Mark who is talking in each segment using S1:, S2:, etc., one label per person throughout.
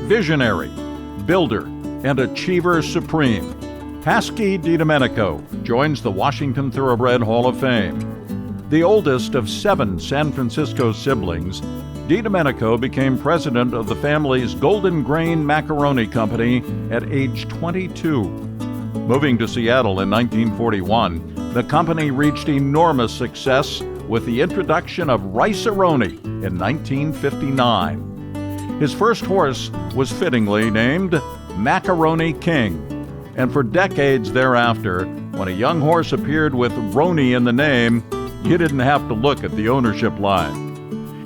S1: visionary, builder, and achiever supreme. Paskey Dedomenico joins the Washington Thoroughbred Hall of Fame. The oldest of 7 San Francisco siblings, Dedomenico became president of the family's Golden Grain Macaroni Company at age 22. Moving to Seattle in 1941, the company reached enormous success with the introduction of Rice-A-Roni in 1959. His first horse was fittingly named Macaroni King, and for decades thereafter, when a young horse appeared with Roni in the name, you didn't have to look at the ownership line.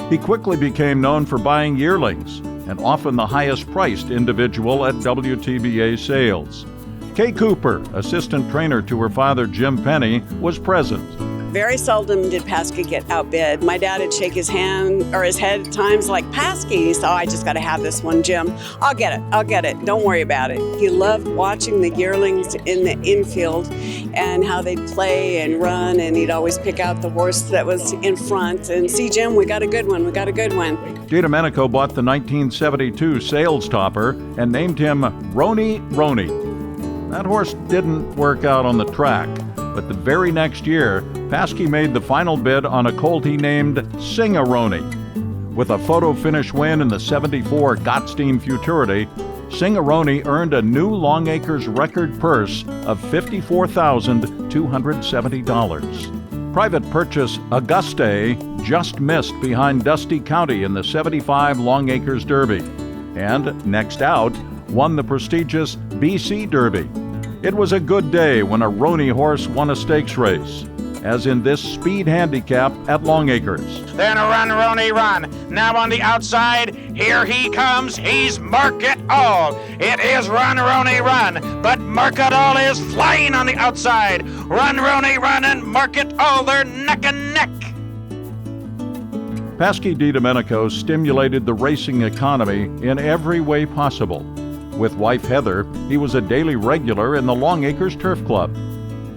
S1: He quickly became known for buying yearlings, and often the highest-priced individual at WTBA sales. Kay Cooper, assistant trainer to her father Jim Penny, was present.
S2: Very seldom did Paskey get outbid. My dad would shake his hand or his head at times like, Paskey, so I just got to have this one, Jim. I'll get it. Don't worry about it. He loved watching the yearlings in the infield and how they'd play and run, and he'd always pick out the horse that was in front and see, Jim, we got a good one.
S1: Dedomenico bought the 1972 sales topper and named him Roni. That horse didn't work out on the track, but the very next year, Paskey made the final bid on a colt he named Sing-A-Roni. With a photo finish win in the '74 Gottstein Futurity, Sing-A-Roni earned a new Longacres record purse of $54,270. Private purchase Auguste just missed behind Dusty County in the '75 Longacres Derby, and next out won the prestigious BC Derby. It was a good day when a Roni horse won a stakes race, as in this speed handicap at Longacres.
S3: Then a run, Roni, run. Now on the outside, here he comes. He's Mark It All. It is run, Roni, run. But Mark It All is flying on the outside. Run, Roni, run, and Mark It All, they're neck and neck.
S1: Paskey Dedomenico stimulated the racing economy in every way possible. With wife Heather, he was a daily regular in the Longacres Turf Club.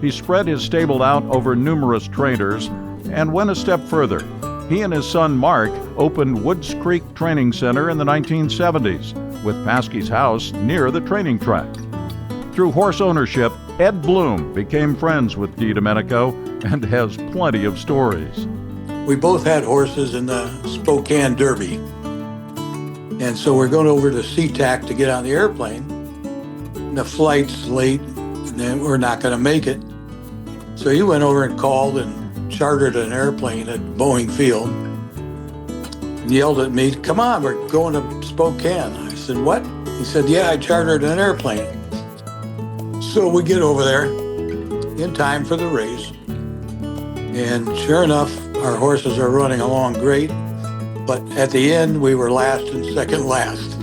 S1: He spread his stable out over numerous trainers and went a step further. He and his son Mark opened Woods Creek Training Center in the 1970s, with Paskey's house near the training track. Through horse ownership, Ed Bloom became friends with Dedomenico and has plenty of stories.
S4: We both had horses in the Spokane Derby. And so we're going over to SeaTac to get on the airplane. And the flight's late, and then we're not going to make it. So he went over and called and chartered an airplane at Boeing Field. And yelled at me, "Come on, we're going to Spokane." I said, "What?" He said, "Yeah, I chartered an airplane." So we get over there in time for the race. And sure enough, our horses are running along great. But at the end, we were last and second last.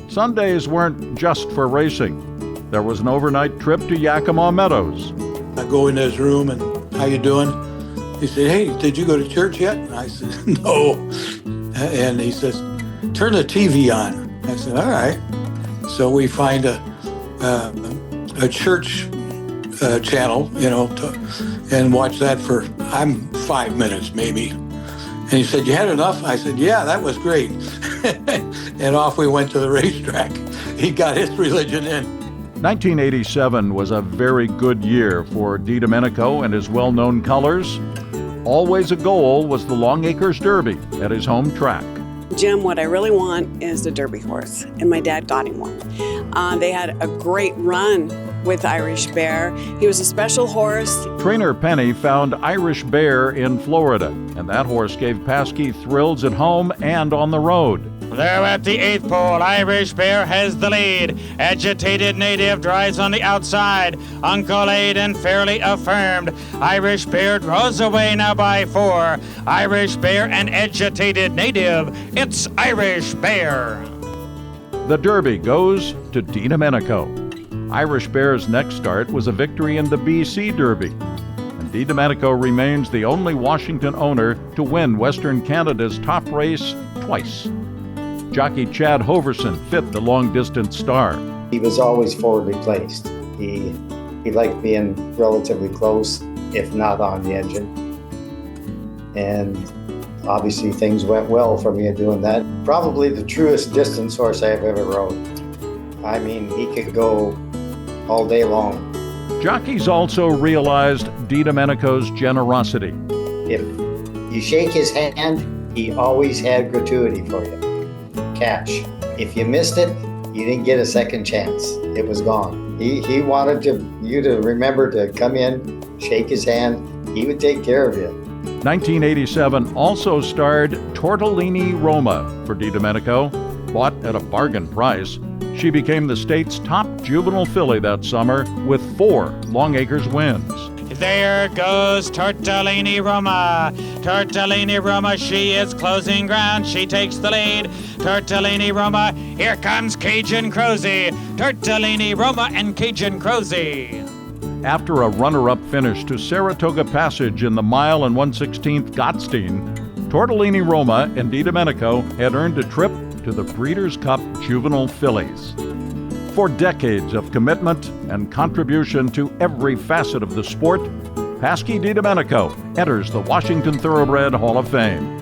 S1: Sundays weren't just for racing. There was an overnight trip to Yakima Meadows.
S4: I go in his room and, "How you doing?" He said, "Hey, did you go to church yet?" And I said, "No." And he says, "Turn the TV on." I said, "All right." So we find a church channel, and watch that for 5 minutes maybe. And he said, "You had enough?" I said, "Yeah, that was great." And off we went to the racetrack. He got his religion in.
S1: 1987 was a very good year for Dedomenico and his well-known colors. Always a goal was the Longacres Derby at his home track.
S2: Jim, what I really want is a Derby horse, and my dad got him one. They had a great run with Irish Bear. He was a special horse.
S1: Trainer Penny found Irish Bear in Florida, and that horse gave Paskey thrills at home and on the road.
S3: There at the 8th pole, Irish Bear has the lead. Agitated Native drives on the outside. Uncle Aiden fairly affirmed. Irish Bear draws away now by 4. Irish Bear and Agitated Native. It's Irish Bear.
S1: The Derby goes to Dedomenico. Irish Bear's next start was a victory in the BC Derby, and Dedomenico remains the only Washington owner to win Western Canada's top race twice. Jockey Chad Hoverson fit the long-distance star.
S5: He was always forwardly placed. He liked being relatively close, if not on the engine. And Obviously, things went well for me doing that. Probably the truest distance horse I've ever rode. I mean, he could go all day long.
S1: Jockeys also realized Dedomenico's generosity.
S5: If you shake his hand, he always had gratuity for you. Cash. If you missed it, you didn't get a second chance. It was gone. He wanted you to remember to come in, shake his hand. He would take care of you.
S1: 1987 also starred Tortellini Roma for Dedomenico. Bought at a bargain price, she became the state's top juvenile filly that summer with 4 Long Acres wins.
S3: There goes Tortellini Roma. Tortellini Roma, she is closing ground. She takes the lead. Tortellini Roma, here comes Cajun Crozy. Tortellini Roma and Cajun Crozy.
S1: After a runner-up finish to Saratoga Passage in the mile and 1/16th Gottstein, Tortellini Roma and Dedomenico had earned a trip to the Breeders' Cup Juvenile Fillies. For decades of commitment and contribution to every facet of the sport, Paskey Dedomenico enters the Washington Thoroughbred Hall of Fame.